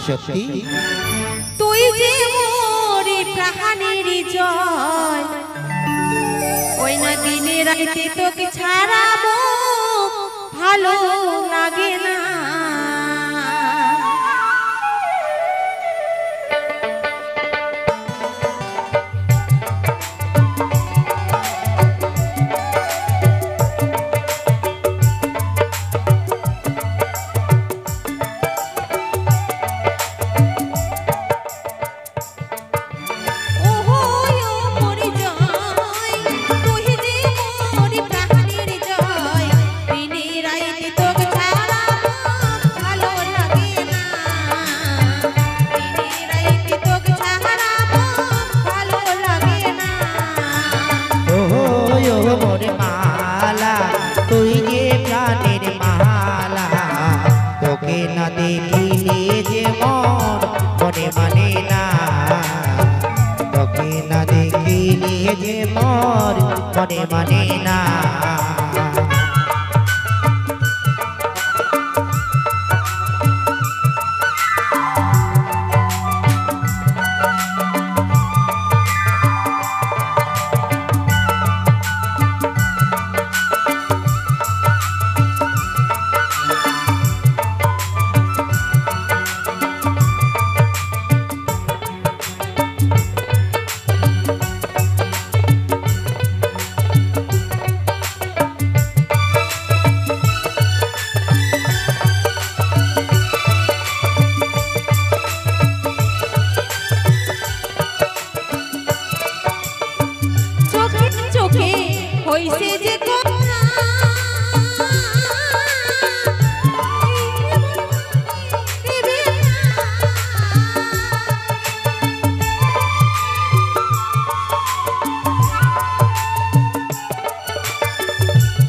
সত্যি তুই যে মোর প্রাণের জয়, ওই না দিনে রাতে তোকে ছাড়াবো ভালো লাগে না। তুই যে প্রাণের মালা, তোকে না দেখিলে যে মন মনে মানে না, তোকে না দেখিলে যে মন মনে মানে না। হইছে যে কথা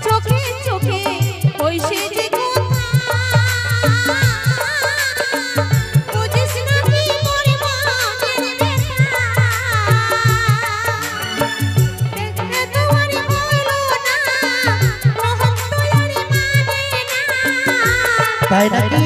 চোখে চোখে হইছে যে কথা, বুঝিস না কি মোর মনের ব্যথা। দেখে তোমার তাই নাকি?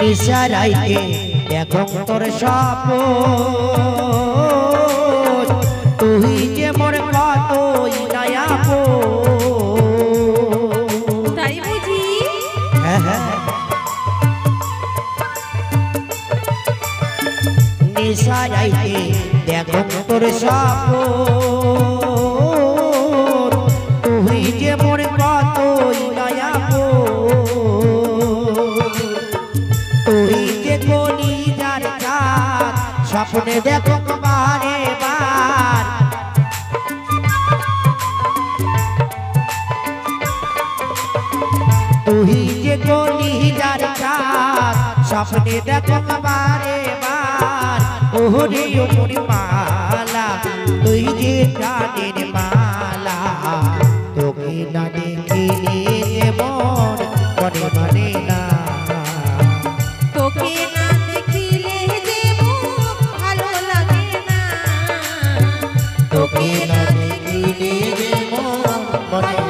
নিশারাইতে দেখো তোর স্বপ্ন, তুই যে মোর কতই নায়াপ। তাই বুঝি? নিশারাইতে দেখো তোর স্বপ্ন, তুই যে মোর কতই নায়াপ। তুই যে কলিজার চাঁদ, স্বপ্নে দেখো বারে বার। তুই যে কলিজার চাঁদ, স্বপ্নে দেখো বারে বার। ওরে ওর মালা, তুই যে প্রাণের মালা, তোকে না দেখিলে মন মনে মানে না, তোকে না দেখিলে যে ভালো লাগে না, তোকে না দেখিলে যে মন মনে